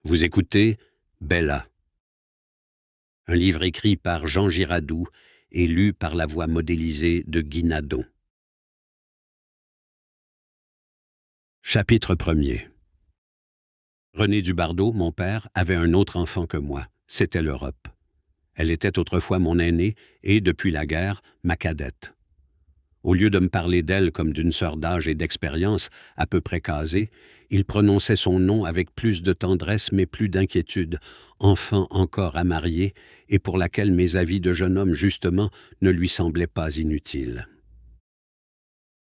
Vous écoutez Bella, un livre écrit par Jean Giraudoux et lu par la voix modélisée de Guy Nadon. Chapitre 1er. René Dubardeau, mon père, avait un autre enfant que moi, c'était l'Europe. Elle était autrefois mon aînée et, depuis la guerre, ma cadette. Au lieu de me parler d'elle comme d'une sœur d'âge et d'expérience à peu près casée, il prononçait son nom avec plus de tendresse mais plus d'inquiétude, enfant encore à marier, et pour laquelle mes avis de jeune homme, justement, ne lui semblaient pas inutiles.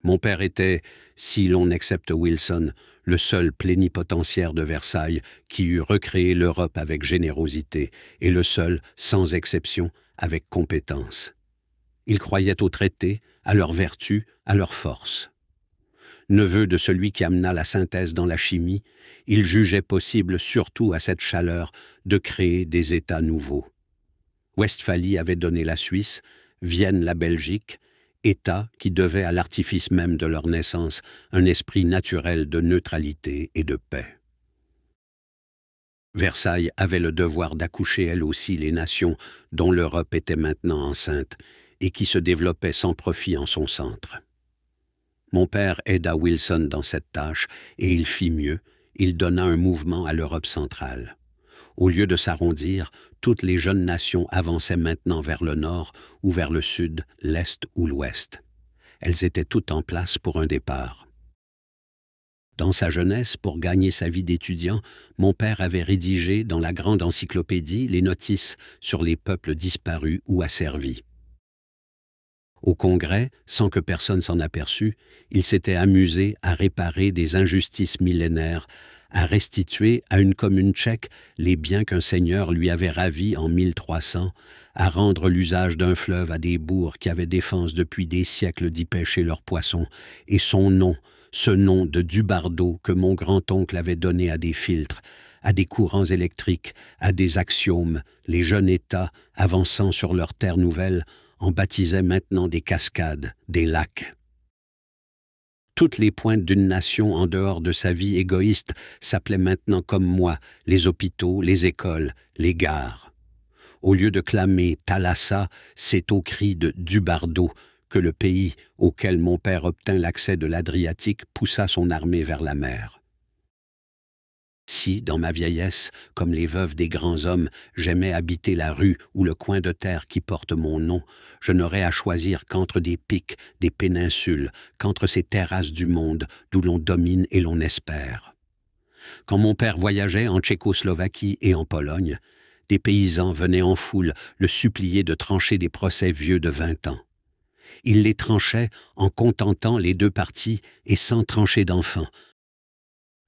Mon père était, si l'on accepte Wilson, le seul plénipotentiaire de Versailles qui eût recréé l'Europe avec générosité, et le seul, sans exception, avec compétence. Il croyait aux traités, à leurs vertus, à leurs forces. Neveu de celui qui amena la synthèse dans la chimie, il jugeait possible, surtout à cette chaleur, de créer des États nouveaux. Westphalie avait donné la Suisse, Vienne la Belgique, États qui devaient à l'artifice même de leur naissance un esprit naturel de neutralité et de paix. Versailles avait le devoir d'accoucher elle aussi les nations dont l'Europe était maintenant enceinte et qui se développaient sans profit en son centre. Mon père aida Wilson dans cette tâche et il fit mieux, il donna un mouvement à l'Europe centrale. Au lieu de s'arrondir, toutes les jeunes nations avançaient maintenant vers le nord ou vers le sud, l'est ou l'ouest. Elles étaient toutes en place pour un départ. Dans sa jeunesse, pour gagner sa vie d'étudiant, mon père avait rédigé dans la grande encyclopédie les notices sur les peuples disparus ou asservis. Au Congrès, sans que personne s'en aperçût, il s'était amusé à réparer des injustices millénaires, à restituer à une commune tchèque les biens qu'un seigneur lui avait ravis en 1300, à rendre l'usage d'un fleuve à des bourgs qui avaient défense depuis des siècles d'y pêcher leurs poissons, et son nom, ce nom de Dubardeau que mon grand-oncle avait donné à des filtres, à des courants électriques, à des axiomes, les jeunes États, avançant sur leur terre nouvelle, en baptisaient maintenant des cascades, des lacs. Toutes les pointes d'une nation en dehors de sa vie égoïste s'appelaient maintenant comme moi les hôpitaux, les écoles, les gares. Au lieu de clamer « Thalassa », c'est au cri de « Dubardeau » que le pays auquel mon père obtint l'accès de l'Adriatique poussa son armée vers la mer. Si, dans ma vieillesse, comme les veuves des grands hommes, j'aimais habiter la rue ou le coin de terre qui porte mon nom, je n'aurais à choisir qu'entre des pics, des péninsules, qu'entre ces terrasses du monde d'où l'on domine et l'on espère. Quand mon père voyageait en Tchécoslovaquie et en Pologne, des paysans venaient en foule le supplier de trancher des procès vieux de 20 ans. Il les tranchait en contentant les deux parties et sans trancher d'enfants.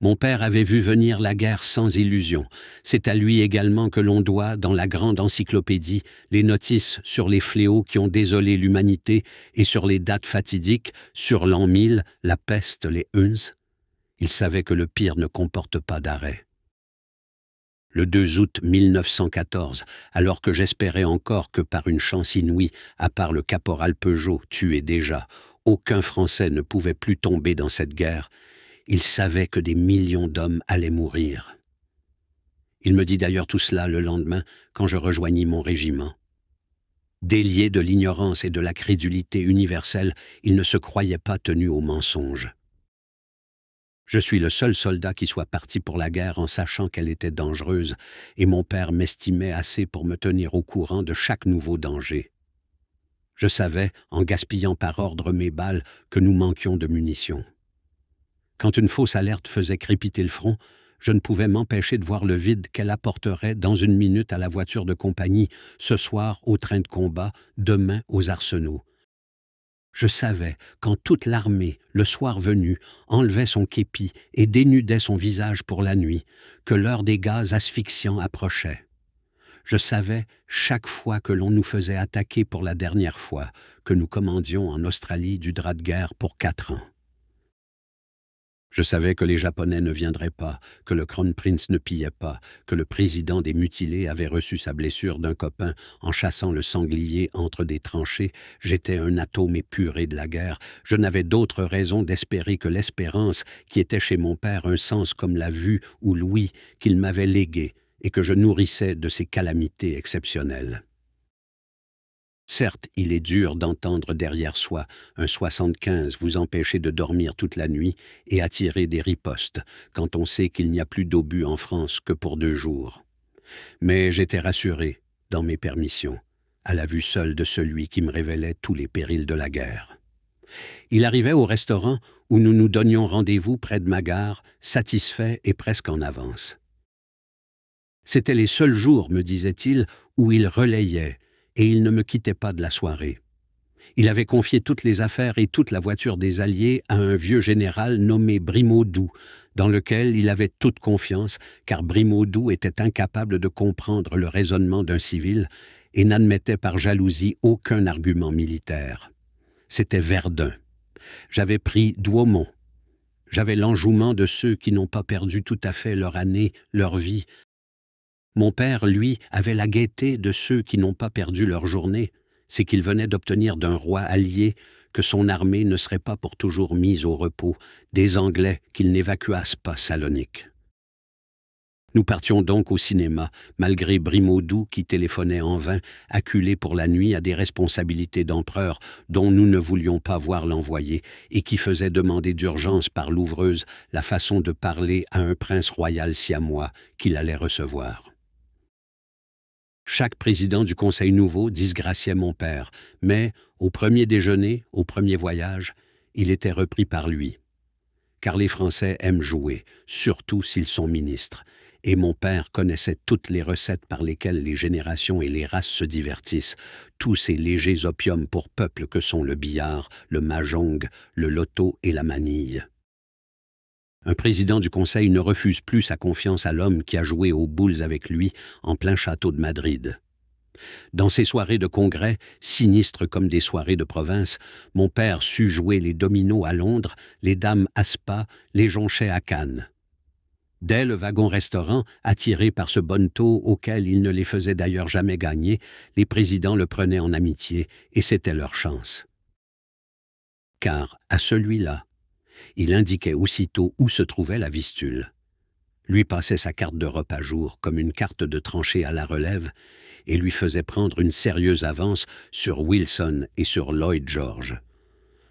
Mon père avait vu venir la guerre sans illusion. C'est à lui également que l'on doit, dans la grande encyclopédie, les notices sur les fléaux qui ont désolé l'humanité et sur les dates fatidiques, sur l'an 1000, la peste, les Huns. Il savait que le pire ne comporte pas d'arrêt. Le 2 août 1914, alors que j'espérais encore que par une chance inouïe, à part le caporal Peugeot, tué déjà, aucun Français ne pouvait plus tomber dans cette guerre, il savait que des millions d'hommes allaient mourir. Il me dit d'ailleurs tout cela le lendemain, quand je rejoignis mon régiment. Délié de l'ignorance et de la crédulité universelle, il ne se croyait pas tenu au mensonge. Je suis le seul soldat qui soit parti pour la guerre en sachant qu'elle était dangereuse, et mon père m'estimait assez pour me tenir au courant de chaque nouveau danger. Je savais, en gaspillant par ordre mes balles, que nous manquions de munitions. Quand une fausse alerte faisait crépiter le front, je ne pouvais m'empêcher de voir le vide qu'elle apporterait dans une minute à la voiture de compagnie, ce soir au train de combat, demain aux arsenaux. Je savais, quand toute l'armée, le soir venu, enlevait son képi et dénudait son visage pour la nuit, que l'heure des gaz asphyxiants approchait. Je savais, chaque fois que l'on nous faisait attaquer pour la dernière fois, que nous commandions en Australie du drap de guerre pour 4 ans. Je savais que les Japonais ne viendraient pas, que le Kronprinz ne pillait pas, que le président des mutilés avait reçu sa blessure d'un copain en chassant le sanglier entre des tranchées. J'étais un atome épuré de la guerre. Je n'avais d'autre raison d'espérer que l'espérance, qui était chez mon père un sens comme la vue ou l'ouïe qu'il m'avait légué et que je nourrissais de ses calamités exceptionnelles. Certes, il est dur d'entendre derrière soi un 75 vous empêcher de dormir toute la nuit et attirer des ripostes quand on sait qu'il n'y a plus d'obus en France que pour 2 jours. Mais j'étais rassuré, dans mes permissions, à la vue seule de celui qui me révélait tous les périls de la guerre. Il arrivait au restaurant où nous nous donnions rendez-vous près de ma gare, satisfait et presque en avance. C'étaient les seuls jours, me disait-il, où il relayait, et il ne me quittait pas de la soirée. Il avait confié toutes les affaires et toute la voiture des Alliés à un vieux général nommé Brimaudoux, dans lequel il avait toute confiance, car Brimaudoux était incapable de comprendre le raisonnement d'un civil et n'admettait par jalousie aucun argument militaire. C'était Verdun. J'avais pris Douaumont. J'avais l'enjouement de ceux qui n'ont pas perdu tout à fait leur année, leur vie. Mon père, lui, avait la gaieté de ceux qui n'ont pas perdu leur journée. C'est qu'il venait d'obtenir d'un roi allié que son armée ne serait pas pour toujours mise au repos, des Anglais qu'ils n'évacuassent pas Salonique. Nous partions donc au cinéma, malgré Brimaudoux qui téléphonait en vain, acculé pour la nuit à des responsabilités d'empereur dont nous ne voulions pas voir l'envoyé et qui faisait demander d'urgence par l'ouvreuse la façon de parler à un prince royal siamois qu'il allait recevoir. Chaque président du Conseil nouveau disgraciait mon père, mais, au premier déjeuner, au premier voyage, il était repris par lui. Car les Français aiment jouer, surtout s'ils sont ministres, et mon père connaissait toutes les recettes par lesquelles les générations et les races se divertissent, tous ces légers opiums pour peuple que sont le billard, le mahjong, le loto et la manille. Un président du Conseil ne refuse plus sa confiance à l'homme qui a joué aux boules avec lui en plein château de Madrid. Dans ces soirées de congrès, sinistres comme des soirées de province, mon père sut jouer les dominos à Londres, les dames à Spa, les jonchets à Cannes. Dès le wagon-restaurant, attiré par ce bonneteau auquel il ne les faisait d'ailleurs jamais gagner, les présidents le prenaient en amitié, et c'était leur chance. Car, à celui-là, il indiquait aussitôt où se trouvait la Vistule. Lui passait sa carte d'Europe à jour, comme une carte de tranchée à la relève, et lui faisait prendre une sérieuse avance sur Wilson et sur Lloyd George.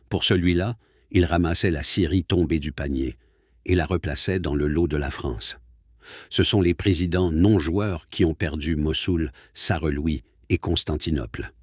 Pour celui-là, il ramassait la Syrie tombée du panier et la replaçait dans le lot de la France. Ce sont les présidents non-joueurs qui ont perdu Mossoul, Sarrelouis et Constantinople.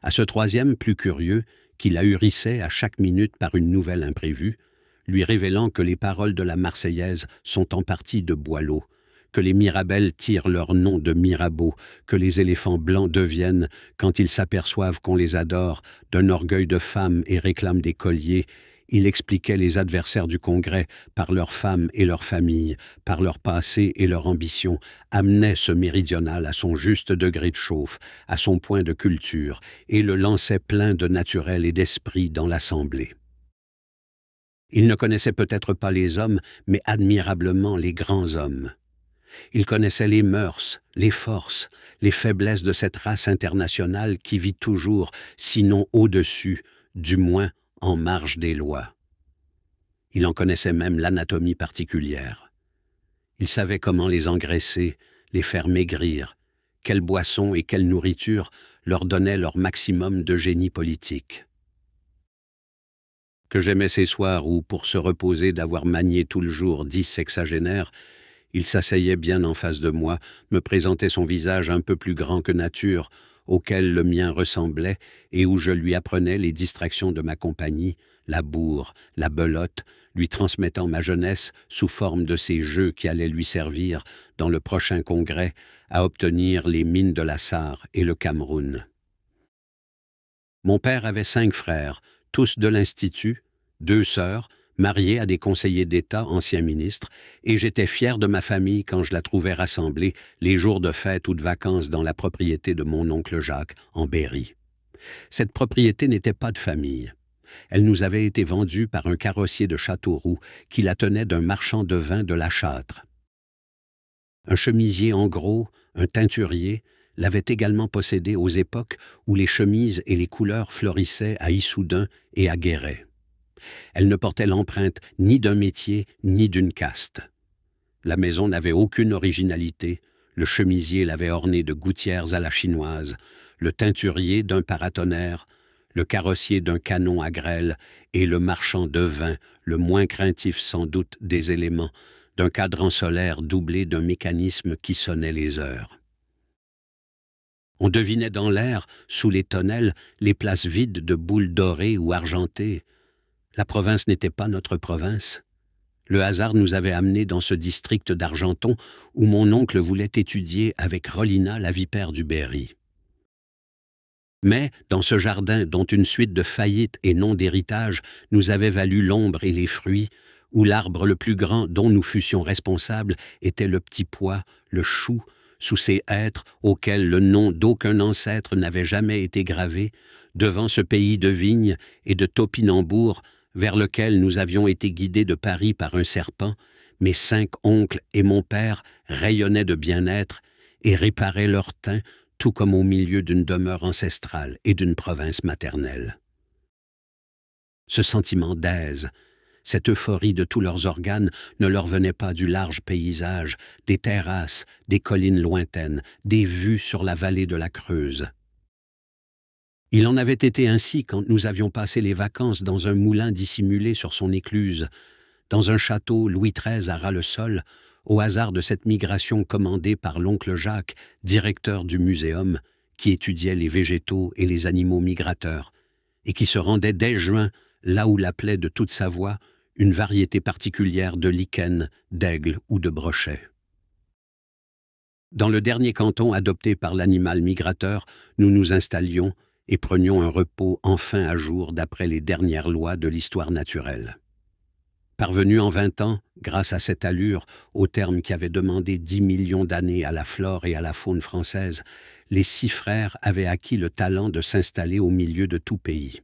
À ce troisième, plus curieux, qui l'ahurissait à chaque minute par une nouvelle imprévue, lui révélant que les paroles de la Marseillaise sont en partie de Boileau, que les Mirabelles tirent leur nom de Mirabeau, que les éléphants blancs deviennent, quand ils s'aperçoivent qu'on les adore, d'un orgueil de femme et réclament des colliers. Il expliquait les adversaires du Congrès par leurs femmes et leurs familles, par leur passé et leur ambition, amenait ce méridional à son juste degré de chauffe, à son point de culture, et le lançait plein de naturel et d'esprit dans l'Assemblée. Il ne connaissait peut-être pas les hommes, mais admirablement les grands hommes. Il connaissait les mœurs, les forces, les faiblesses de cette race internationale qui vit toujours, sinon au-dessus, du moins en marge des lois. Il en connaissait même l'anatomie particulière. Il savait comment les engraisser, les faire maigrir, quelle boisson et quelle nourriture leur donnaient leur maximum de génie politique. Que j'aimais ces soirs où, pour se reposer d'avoir manié tout le jour 10 sexagénaires, il s'asseyait bien en face de moi, me présentait son visage un peu plus grand que nature, auquel le mien ressemblait, et où je lui apprenais les distractions de ma compagnie, la bourre, la belote, lui transmettant ma jeunesse sous forme de ces jeux qui allaient lui servir, dans le prochain congrès, à obtenir les mines de la Sarre et le Cameroun. Mon père avait 5 frères, tous de l'Institut, 2 sœurs, mariés à des conseillers d'État anciens ministres, et j'étais fier de ma famille quand je la trouvais rassemblée les jours de fête ou de vacances dans la propriété de mon oncle Jacques, en Berry. Cette propriété n'était pas de famille. Elle nous avait été vendue par un carrossier de Châteauroux qui la tenait d'un marchand de vin de La Châtre. Un chemisier en gros, un teinturier, l'avait également possédée aux époques où les chemises et les couleurs fleurissaient à Issoudun et à Guéret. Elle ne portait l'empreinte ni d'un métier ni d'une caste. La maison n'avait aucune originalité, le chemisier l'avait ornée de gouttières à la chinoise, le teinturier d'un paratonnerre, le carrossier d'un canon à grêle et le marchand de vin, le moins craintif sans doute des éléments, d'un cadran solaire doublé d'un mécanisme qui sonnait les heures. On devinait dans l'air, sous les tonnelles, les places vides de boules dorées ou argentées. La province n'était pas notre province. Le hasard nous avait amenés dans ce district d'Argenton où mon oncle voulait étudier avec Rolina la vipère du Berry. Mais, dans ce jardin dont une suite de faillites et non d'héritage nous avait valu l'ombre et les fruits, où l'arbre le plus grand dont nous fussions responsables était le petit pois, le chou, sous ces hêtres auxquels le nom d'aucun ancêtre n'avait jamais été gravé, devant ce pays de vignes et de topinambours vers lequel nous avions été guidés de Paris par un serpent, mes 5 oncles et mon père rayonnaient de bien-être et réparaient leur teint tout comme au milieu d'une demeure ancestrale et d'une province maternelle. Ce sentiment d'aise, cette euphorie de tous leurs organes ne leur venait pas du large paysage, des terrasses, des collines lointaines, des vues sur la vallée de la Creuse. Il en avait été ainsi quand nous avions passé les vacances dans un moulin dissimulé sur son écluse, dans un château Louis XIII à ras-le-sol, au hasard de cette migration commandée par l'oncle Jacques, directeur du muséum, qui étudiait les végétaux et les animaux migrateurs, et qui se rendait dès juin là où l'appelait de toute sa voix une variété particulière de lichen, d'aigle ou de brochet. Dans le dernier canton adopté par l'animal migrateur, nous nous installions et prenions un repos enfin à jour d'après les dernières lois de l'histoire naturelle. Parvenus en 20 ans, grâce à cette allure, au terme qui avait demandé 10 millions d'années à la flore et à la faune française, les 6 frères avaient acquis le talent de s'installer au milieu de tout pays.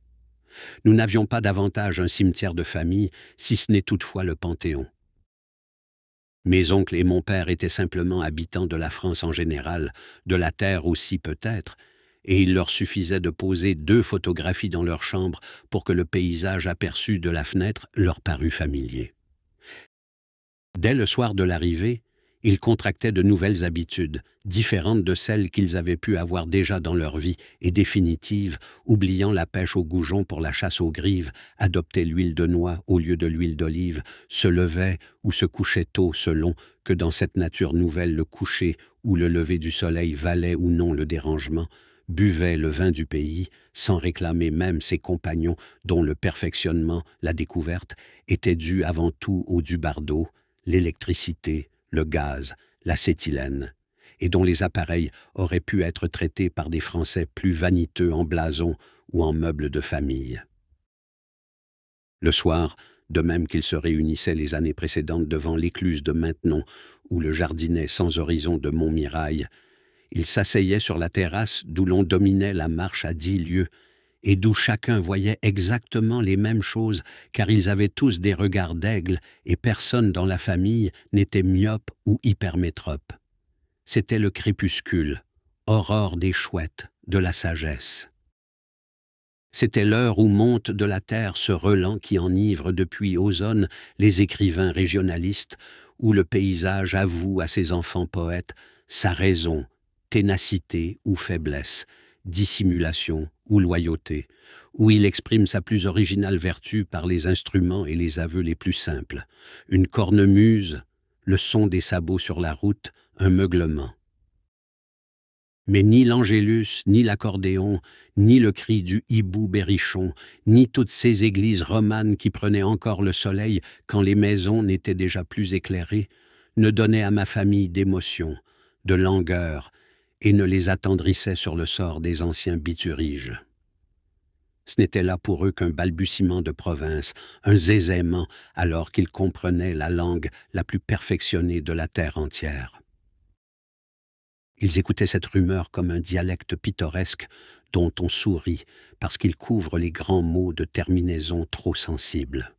Nous n'avions pas davantage un cimetière de famille, si ce n'est toutefois le Panthéon. Mes oncles et mon père étaient simplement habitants de la France en général, de la terre aussi peut-être, et il leur suffisait de poser 2 photographies dans leur chambre pour que le paysage aperçu de la fenêtre leur parût familier. Dès le soir de l'arrivée, ils contractaient de nouvelles habitudes, différentes de celles qu'ils avaient pu avoir déjà dans leur vie et définitives, oubliant la pêche au goujon pour la chasse aux grives, adoptaient l'huile de noix au lieu de l'huile d'olive, se levaient ou se couchaient tôt selon que dans cette nature nouvelle le coucher ou le lever du soleil valait ou non le dérangement, buvaient le vin du pays, sans réclamer même ses compagnons dont le perfectionnement, la découverte, était dû avant tout au Dubardeau, l'électricité, le gaz, l'acétylène, et dont les appareils auraient pu être traités par des Français plus vaniteux en blasons ou en meubles de famille. Le soir, de même qu'ils se réunissaient les années précédentes devant l'écluse de Maintenon ou le jardinet sans horizon de Montmirail, ils s'asseyaient sur la terrasse d'où l'on dominait la marche à 10 lieues et d'où chacun voyait exactement les mêmes choses car ils avaient tous des regards d'aigle et personne dans la famille n'était myope ou hypermétrope. C'était le crépuscule, aurore des chouettes, de la sagesse. C'était l'heure où monte de la terre ce relent qui enivre depuis Ozone les écrivains régionalistes, où le paysage avoue à ses enfants poètes sa raison, ténacité ou faiblesse, dissimulation ou loyauté, où il exprime sa plus originale vertu par les instruments et les aveux les plus simples. Une cornemuse, le son des sabots sur la route, un meuglement. Mais ni l'angélus, ni l'accordéon, ni le cri du hibou berrichon, ni toutes ces églises romanes qui prenaient encore le soleil quand les maisons n'étaient déjà plus éclairées, ne donnaient à ma famille d'émotion, de langueur, et ne les attendrissaient sur le sort des anciens bituriges. Ce n'était là pour eux qu'un balbutiement de province, un zézaiement, alors qu'ils comprenaient la langue la plus perfectionnée de la terre entière. Ils écoutaient cette rumeur comme un dialecte pittoresque dont on sourit parce qu'il couvre les grands mots de terminaison trop sensibles.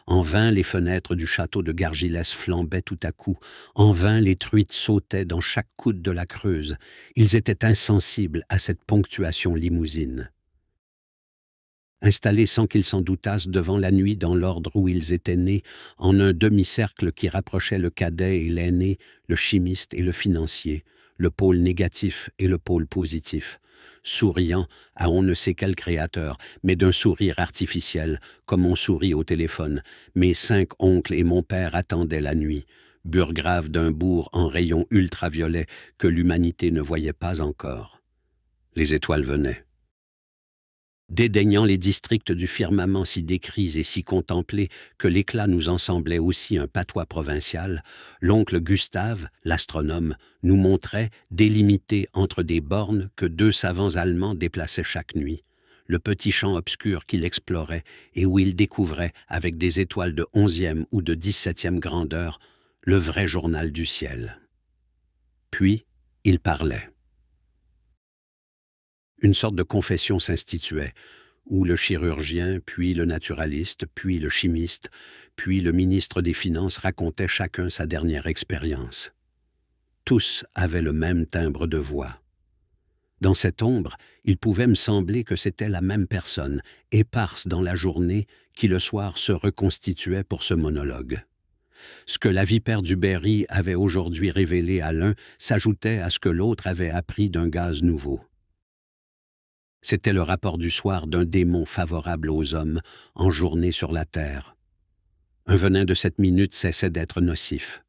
En vain les fenêtres du château de Gargilès flambaient tout à coup, en vain les truites sautaient dans chaque coude de la Creuse, ils étaient insensibles à cette ponctuation limousine. Installés sans qu'ils s'en doutassent devant la nuit dans l'ordre où ils étaient nés, en un demi-cercle qui rapprochait le cadet et l'aîné, le chimiste et le financier, le pôle négatif et le pôle positif, souriant à on ne sait quel créateur, mais d'un sourire artificiel, comme on sourit au téléphone. Mes 5 oncles et mon père attendaient la nuit, burgrave d'un bourg en rayons ultraviolets que l'humanité ne voyait pas encore. Les étoiles venaient. Dédaignant les districts du firmament si décrits et si contemplés que l'éclat nous en semblait aussi un patois provincial, l'oncle Gustave, l'astronome, nous montrait, délimités entre des bornes que 2 savants allemands déplaçaient chaque nuit, le petit champ obscur qu'il explorait et où il découvrait, avec des étoiles de 11e ou de 17e grandeur, le vrai journal du ciel. Puis, il parlait. Une sorte de confession s'instituait, où le chirurgien, puis le naturaliste, puis le chimiste, puis le ministre des Finances racontaient chacun sa dernière expérience. Tous avaient le même timbre de voix. Dans cette ombre, il pouvait me sembler que c'était la même personne, éparse dans la journée, qui le soir se reconstituait pour ce monologue. Ce que la vipère du Berry avait aujourd'hui révélé à l'un s'ajoutait à ce que l'autre avait appris d'un gaz nouveau. C'était le rapport du soir d'un démon favorable aux hommes, en journée sur la terre. Un venin de cette minute cessait d'être nocif.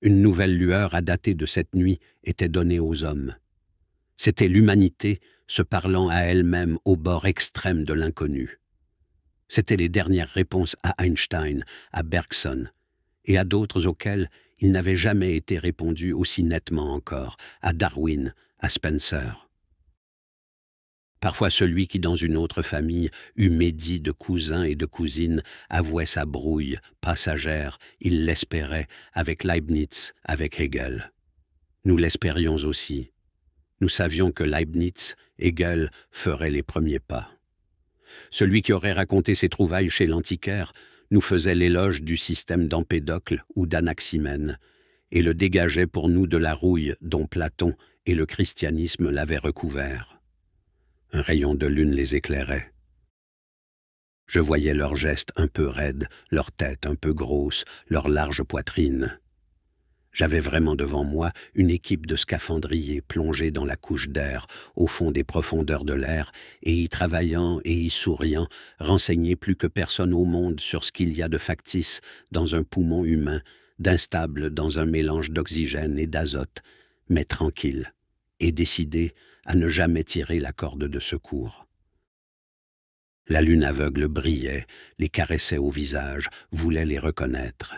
Une nouvelle lueur à dater de cette nuit était donnée aux hommes. C'était l'humanité se parlant à elle-même au bord extrême de l'inconnu. C'étaient les dernières réponses à Einstein, à Bergson, et à d'autres auxquels il n'avait jamais été répondu aussi nettement encore, à Darwin, à Spencer. Parfois celui qui, dans une autre famille, eût médit de cousins et de cousines, avouait sa brouille, passagère, il l'espérait, avec Leibniz, avec Hegel. Nous l'espérions aussi. Nous savions que Leibniz, Hegel, feraient les premiers pas. Celui qui aurait raconté ses trouvailles chez l'antiquaire nous faisait l'éloge du système d'Empédocle ou d'Anaximène, et le dégageait pour nous de la rouille dont Platon et le christianisme l'avaient recouvert. Un rayon de lune les éclairait. Je voyais leurs gestes un peu raides, leur tête un peu grosse, leur large poitrine. J'avais vraiment devant moi une équipe de scaphandriers plongés dans la couche d'air, au fond des profondeurs de l'air, et y travaillant et y souriant, renseignés plus que personne au monde sur ce qu'il y a de factice dans un poumon humain, d'instable dans un mélange d'oxygène et d'azote, mais tranquilles et décidés à ne jamais tirer la corde de secours. La lune aveugle brillait, les caressait au visage, voulait les reconnaître.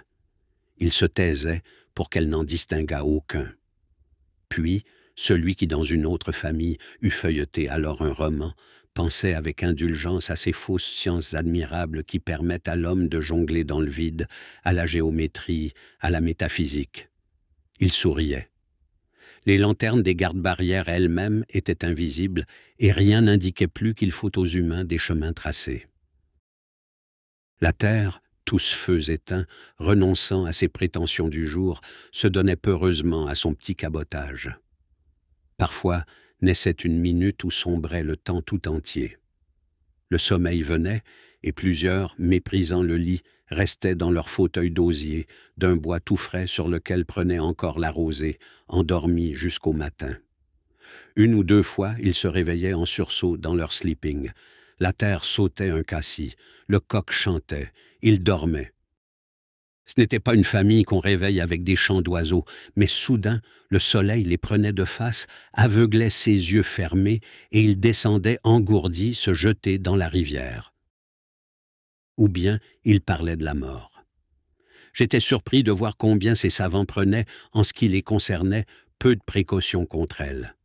Il se taisait pour qu'elle n'en distinguât aucun. Puis, celui qui dans une autre famille eût feuilleté alors un roman, pensait avec indulgence à ces fausses sciences admirables qui permettent à l'homme de jongler dans le vide, à la géométrie, à la métaphysique. Il souriait. Les lanternes des gardes-barrières elles-mêmes étaient invisibles et rien n'indiquait plus qu'il faut aux humains des chemins tracés. La terre, tous feux éteints, renonçant à ses prétentions du jour, se donnait peureusement à son petit cabotage. Parfois, naissait une minute où sombrait le temps tout entier. Le sommeil venait, et plusieurs, méprisant le lit, restaient dans leur fauteuil d'osier, d'un bois tout frais sur lequel prenait encore la rosée, endormis jusqu'au matin. 1 ou 2 fois, ils se réveillaient en sursaut dans leur sleeping. La terre sautait un cassis, le coq chantait, ils dormaient. Ce n'était pas une famille qu'on réveille avec des chants d'oiseaux, mais soudain, le soleil les prenait de face, aveuglait ses yeux fermés, et ils descendaient engourdis se jeter dans la rivière. Ou bien ils parlaient de la mort. J'étais surpris de voir combien ces savants prenaient, en ce qui les concernait, peu de précautions contre elle.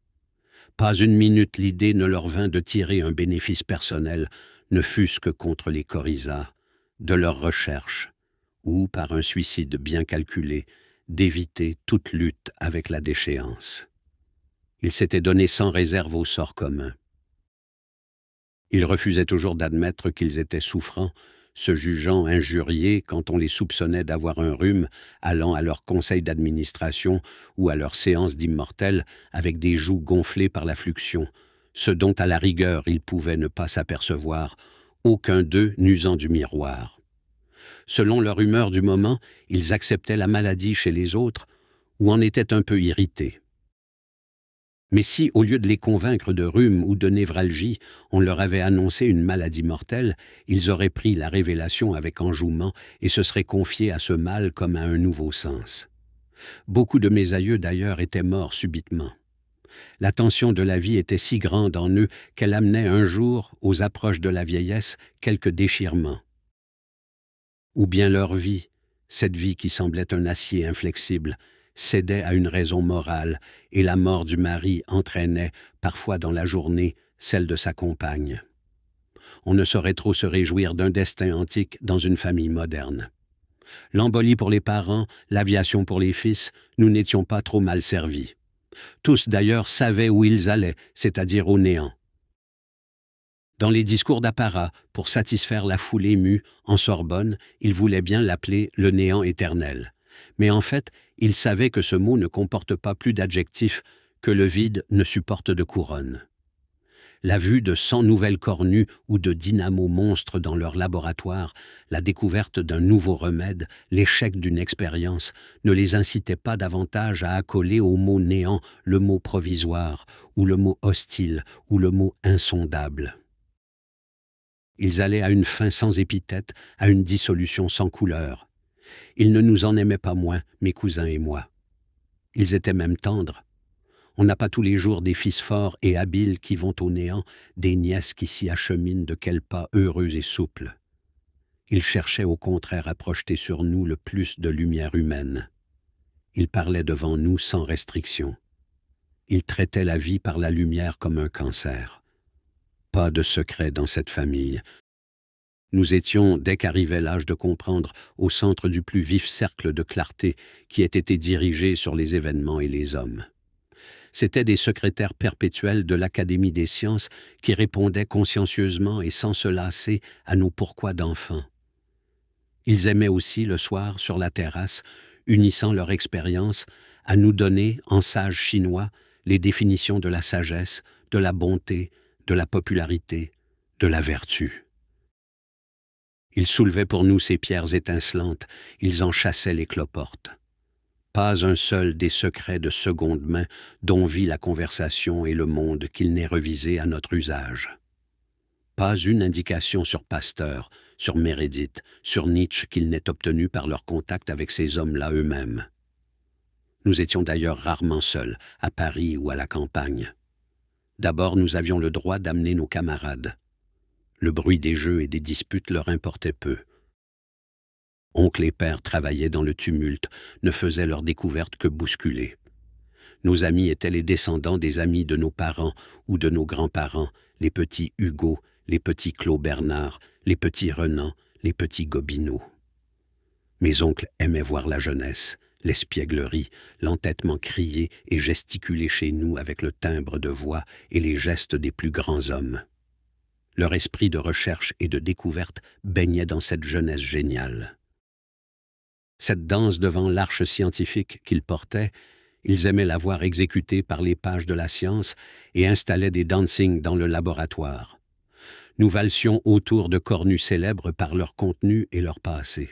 Pas une minute l'idée ne leur vint de tirer un bénéfice personnel, ne fût-ce que contre les coryzas, de leurs recherches, ou, par un suicide bien calculé, d'éviter toute lutte avec la déchéance. Ils s'étaient donnés sans réserve au sort commun. Ils refusaient toujours d'admettre qu'ils étaient souffrants, se jugeant injuriés quand on les soupçonnait d'avoir un rhume, allant à leur conseil d'administration ou à leur séance d'immortels avec des joues gonflées par la fluxion, ce dont à la rigueur ils pouvaient ne pas s'apercevoir, aucun d'eux n'usant du miroir. Selon leur humeur du moment, ils acceptaient la maladie chez les autres ou en étaient un peu irrités. Mais si, au lieu de les convaincre de rhume ou de névralgie, on leur avait annoncé une maladie mortelle, ils auraient pris la révélation avec enjouement et se seraient confiés à ce mal comme à un nouveau sens. Beaucoup de mes aïeux, d'ailleurs, étaient morts subitement. La tension de la vie était si grande en eux qu'elle amenait un jour, aux approches de la vieillesse, quelques déchirements. Ou bien leur vie, cette vie qui semblait un acier inflexible, cédait à une raison morale, et la mort du mari entraînait, parfois dans la journée, celle de sa compagne. On ne saurait trop se réjouir d'un destin antique dans une famille moderne. L'embolie pour les parents, l'aviation pour les fils, nous n'étions pas trop mal servis. Tous d'ailleurs savaient où ils allaient, c'est-à-dire au néant. Dans les discours d'apparat, pour satisfaire la foule émue, en Sorbonne, ils voulaient bien l'appeler le néant éternel. Mais en fait, ils savaient que ce mot ne comporte pas plus d'adjectifs que le vide ne supporte de couronne. La vue de 100 nouvelles cornues ou de dynamos monstres dans leur laboratoire, la découverte d'un nouveau remède, l'échec d'une expérience, ne les incitait pas davantage à accoler au mot néant le mot provisoire, ou le mot hostile, ou le mot insondable. Ils allaient à une fin sans épithète, à une dissolution sans couleur. Ils ne nous en aimaient pas moins, mes cousins et moi. Ils étaient même tendres. On n'a pas tous les jours des fils forts et habiles qui vont au néant, des nièces qui s'y acheminent de quels pas heureux et souples. Ils cherchaient au contraire à projeter sur nous le plus de lumière humaine. Ils parlaient devant nous sans restriction. Ils traitaient la vie par la lumière comme un cancer. Pas de secret dans cette famille. Nous étions, dès qu'arrivait l'âge de comprendre, au centre du plus vif cercle de clarté qui ait été dirigé sur les événements et les hommes. C'étaient des secrétaires perpétuels de l'Académie des sciences qui répondaient consciencieusement et sans se lasser à nos pourquoi d'enfants. Ils aimaient aussi, le soir, sur la terrasse, unissant leur expérience, à nous donner, en sages chinois, les définitions de la sagesse, de la bonté, de la popularité, de la vertu. Ils soulevaient pour nous ces pierres étincelantes, ils en chassaient les cloportes. Pas un seul des secrets de seconde main dont vit la conversation et le monde qu'il n'ait revisé à notre usage. Pas une indication sur Pasteur, sur Meredith, sur Nietzsche qu'il n'ait obtenue par leur contact avec ces hommes-là eux-mêmes. Nous étions d'ailleurs rarement seuls, à Paris ou à la campagne. D'abord, nous avions le droit d'amener nos camarades. Le bruit des jeux et des disputes leur importait peu. Oncle et père travaillaient dans le tumulte, ne faisaient leur découverte que bousculer. Nos amis étaient les descendants des amis de nos parents ou de nos grands-parents, les petits Hugo, les petits Claude Bernard, les petits Renan, les petits Gobineau. Mes oncles aimaient voir la jeunesse, l'espièglerie, l'entêtement crié et gesticulé chez nous avec le timbre de voix et les gestes des plus grands hommes. Leur esprit de recherche et de découverte baignait dans cette jeunesse géniale. Cette danse devant l'arche scientifique qu'ils portaient, ils aimaient la voir exécutée par les pages de la science et installaient des dancings dans le laboratoire. Nous valsions autour de cornues célèbres par leur contenu et leur passé.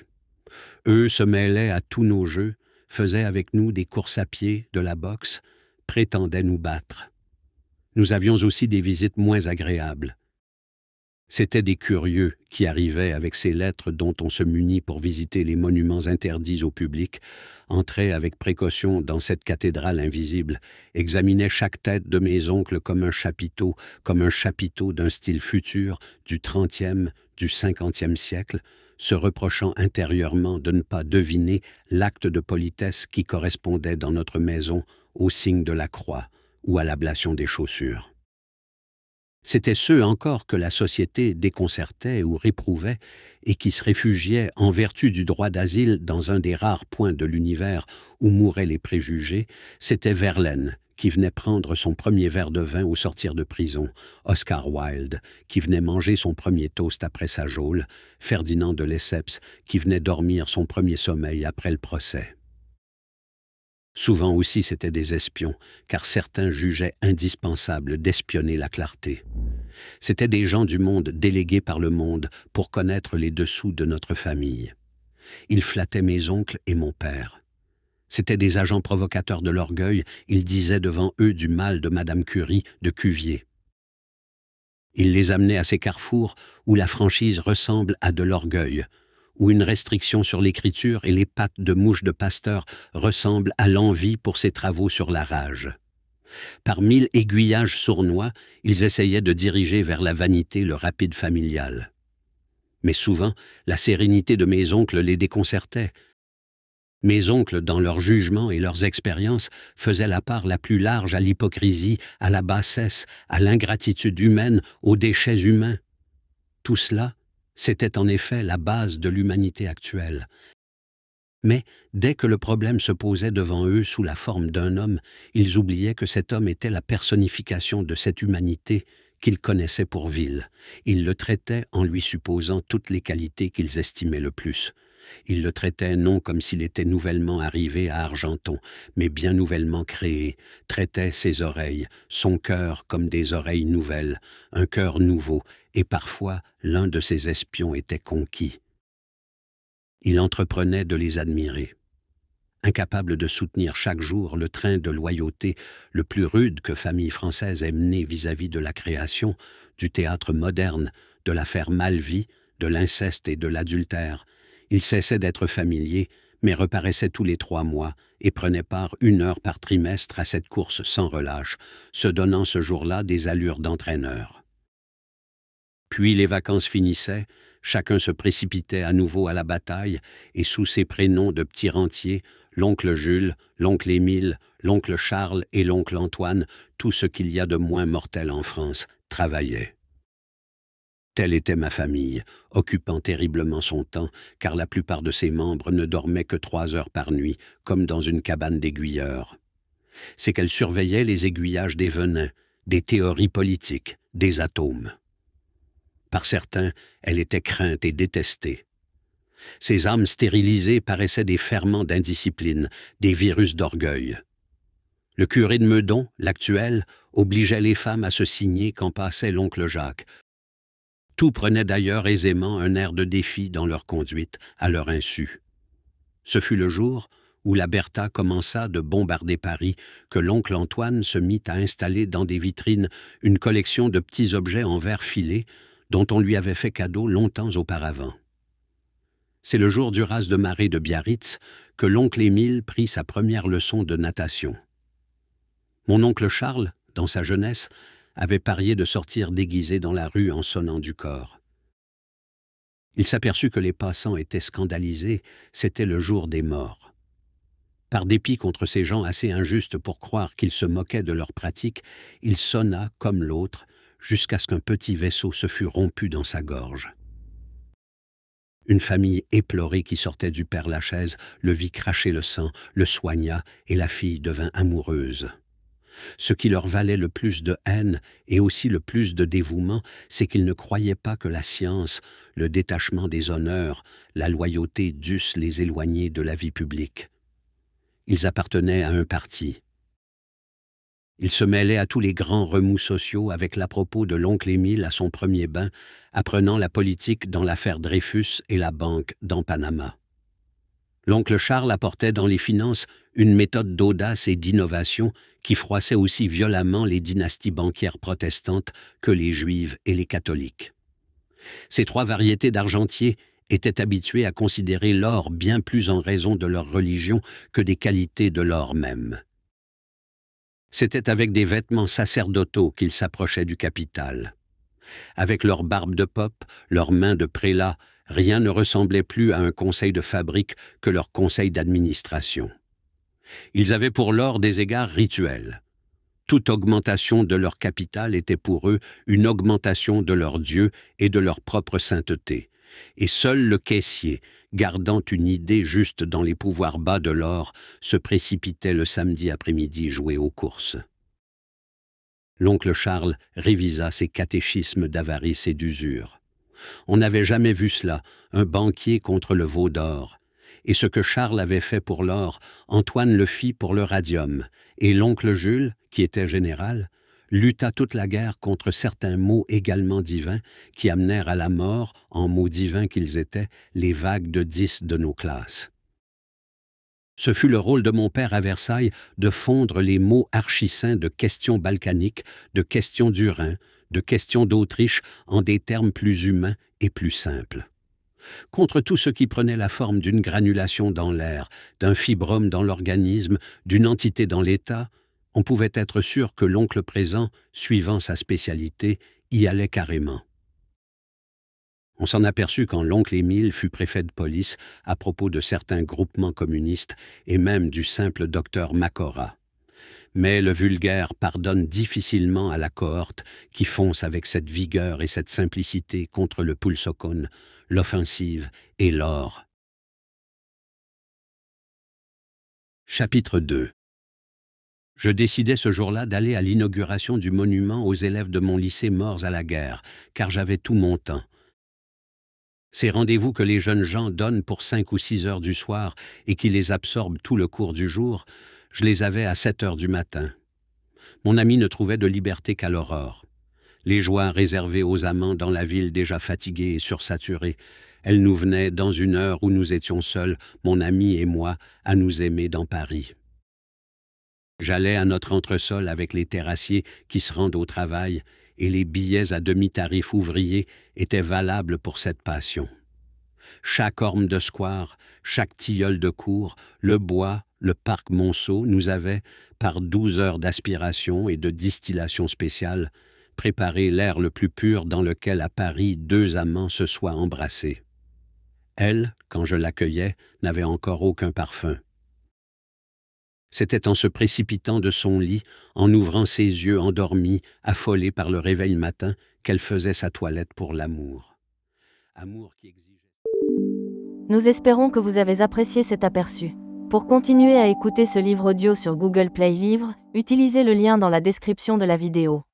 Eux se mêlaient à tous nos jeux, faisaient avec nous des courses à pied, de la boxe, prétendaient nous battre. Nous avions aussi des visites moins agréables. C'étaient des curieux qui arrivaient avec ces lettres dont on se munit pour visiter les monuments interdits au public, entraient avec précaution dans cette cathédrale invisible, examinaient chaque tête de mes oncles comme un chapiteau d'un style futur du XXe, du XVe siècle, se reprochant intérieurement de ne pas deviner l'acte de politesse qui correspondait dans notre maison au signe de la croix ou à l'ablation des chaussures. C'étaient ceux encore que la société déconcertait ou réprouvait et qui se réfugiaient en vertu du droit d'asile dans un des rares points de l'univers où mouraient les préjugés, c'était Verlaine qui venait prendre son premier verre de vin au sortir de prison, Oscar Wilde, qui venait manger son premier toast après sa geôle, Ferdinand de Lesseps, qui venait dormir son premier sommeil après le procès. Souvent aussi c'étaient des espions, car certains jugeaient indispensable d'espionner la clarté. C'étaient des gens du monde délégués par le monde pour connaître les dessous de notre famille. Ils flattaient mes oncles et mon père. C'étaient des agents provocateurs de l'orgueil, ils disaient devant eux du mal de Madame Curie, de Cuvier. Ils les amenaient à ces carrefours où la franchise ressemble à de l'orgueil, où une restriction sur l'écriture et les pattes de mouche de Pasteur ressemblent à l'envie pour ses travaux sur la rage. Par 1000 aiguillages sournois, ils essayaient de diriger vers la vanité le rapide familial. Mais souvent, la sérénité de mes oncles les déconcertait. Mes oncles, dans leur jugement et leurs expériences, faisaient la part la plus large à l'hypocrisie, à la bassesse, à l'ingratitude humaine, aux déchets humains. Tout cela, c'était en effet la base de l'humanité actuelle. Mais, dès que le problème se posait devant eux sous la forme d'un homme, ils oubliaient que cet homme était la personnification de cette humanité qu'ils connaissaient pour vile. Ils le traitaient en lui supposant toutes les qualités qu'ils estimaient le plus. Ils le traitaient non comme s'il était nouvellement arrivé à Argenton, mais bien nouvellement créé, traitaient ses oreilles, son cœur comme des oreilles nouvelles, un cœur nouveau, et parfois l'un de ses espions était conquis. Il entreprenait de les admirer. Incapable de soutenir chaque jour le train de loyauté le plus rude que famille française ait mené vis-à-vis de la création, du théâtre moderne, de l'affaire Malvy, de l'inceste et de l'adultère, il cessait d'être familier, mais reparaissait tous les 3 mois et prenait part 1 heure par trimestre à cette course sans relâche, se donnant ce jour-là des allures d'entraîneur. Puis les vacances finissaient, chacun se précipitait à nouveau à la bataille, et sous ses prénoms de petits rentiers, l'oncle Jules, l'oncle Émile, l'oncle Charles et l'oncle Antoine, tout ce qu'il y a de moins mortel en France, travaillaient. Telle était ma famille, occupant terriblement son temps, car la plupart de ses membres ne dormaient que 3 heures par nuit, comme dans une cabane d'aiguilleurs. C'est qu'elle surveillait les aiguillages des venins, des théories politiques, des atomes. Par certains, elle était crainte et détestée. Ces âmes stérilisées paraissaient des ferments d'indiscipline, des virus d'orgueil. Le curé de Meudon, l'actuel, obligeait les femmes à se signer quand passait l'oncle Jacques. Tout prenait d'ailleurs aisément un air de défi dans leur conduite, à leur insu. Ce fut le jour où la Bertha commença de bombarder Paris, que l'oncle Antoine se mit à installer dans des vitrines une collection de petits objets en verre filé dont on lui avait fait cadeau longtemps auparavant. C'est le jour du raz de marée de Biarritz que l'oncle Émile prit sa première leçon de natation. Mon oncle Charles, dans sa jeunesse, avait parié de sortir déguisé dans la rue en sonnant du cor. Il s'aperçut que les passants étaient scandalisés, c'était le jour des morts. Par dépit contre ces gens assez injustes pour croire qu'ils se moquaient de leurs pratiques, il sonna, comme l'autre, jusqu'à ce qu'un petit vaisseau se fût rompu dans sa gorge. Une famille éplorée qui sortait du Père-Lachaise le vit cracher le sang, le soigna, et la fille devint amoureuse. Ce qui leur valait le plus de haine et aussi le plus de dévouement, c'est qu'ils ne croyaient pas que la science, le détachement des honneurs, la loyauté dussent les éloigner de la vie publique. Ils appartenaient à un parti. Ils se mêlaient à tous les grands remous sociaux avec l'à-propos de l'oncle Émile à son premier bain, apprenant la politique dans l'affaire Dreyfus et la banque dans Panama. L'oncle Charles apportait dans les finances une méthode d'audace et d'innovation qui froissait aussi violemment les dynasties bancaires protestantes que les juives et les catholiques. Ces 3 variétés d'argentiers étaient habitués à considérer l'or bien plus en raison de leur religion que des qualités de l'or même. C'était avec des vêtements sacerdotaux qu'ils s'approchaient du capital. Avec leur barbe de pope, leurs mains de prélat, rien ne ressemblait plus à un conseil de fabrique que leur conseil d'administration. Ils avaient pour l'or des égards rituels. Toute augmentation de leur capital était pour eux une augmentation de leur Dieu et de leur propre sainteté. Et seul le caissier, gardant une idée juste dans les pouvoirs bas de l'or, se précipitait le samedi après-midi jouer aux courses. L'oncle Charles révisa ses catéchismes d'avarice et d'usure. On n'avait jamais vu cela, un banquier contre le veau d'or. Et ce que Charles avait fait pour l'or, Antoine le fit pour le radium, et l'oncle Jules, qui était général, lutta toute la guerre contre certains mots également divins qui amenèrent à la mort, en mots divins qu'ils étaient, les vagues de 10 de nos classes. Ce fut le rôle de mon père à Versailles de fondre les mots archi-saints de questions balkaniques, de questions du Rhin, de questions d'Autriche en des termes plus humains et plus simples. Contre tout ce qui prenait la forme d'une granulation dans l'air, d'un fibrome dans l'organisme, d'une entité dans l'état, on pouvait être sûr que l'oncle présent, suivant sa spécialité, y allait carrément. On s'en aperçut quand l'oncle Émile fut préfet de police à propos de certains groupements communistes et même du simple docteur Macora. Mais le vulgaire pardonne difficilement à la cohorte qui fonce avec cette vigueur et cette simplicité contre le pulsocone, l'offensive et l'or. Chapitre 2. Je décidai ce jour-là d'aller à l'inauguration du monument aux élèves de mon lycée morts à la guerre, car j'avais tout mon temps. Ces rendez-vous que les jeunes gens donnent pour 5 ou 6 heures du soir et qui les absorbent tout le cours du jour, je les avais à 7 heures du matin. Mon ami ne trouvait de liberté qu'à l'aurore. Les joies réservées aux amants dans la ville déjà fatiguée et sursaturée, elles nous venaient dans une heure où nous étions seuls, mon ami et moi, à nous aimer dans Paris. J'allais à notre entresol avec les terrassiers qui se rendent au travail, et les billets à demi-tarif ouvrier étaient valables pour cette passion. Chaque orme de square, chaque tilleul de cour, le bois, le parc Monceau nous avait, par 12 heures d'aspiration et de distillation spéciale, préparé l'air le plus pur dans lequel à Paris 2 amants se soient embrassés. Elle, quand je l'accueillais, n'avait encore aucun parfum. C'était en se précipitant de son lit, en ouvrant ses yeux endormis, affolés par le réveil matin, qu'elle faisait sa toilette pour l'amour. Amour qui exigeait... Nous espérons que vous avez apprécié cet aperçu. Pour continuer à écouter ce livre audio sur Google Play Livres, utilisez le lien dans la description de la vidéo.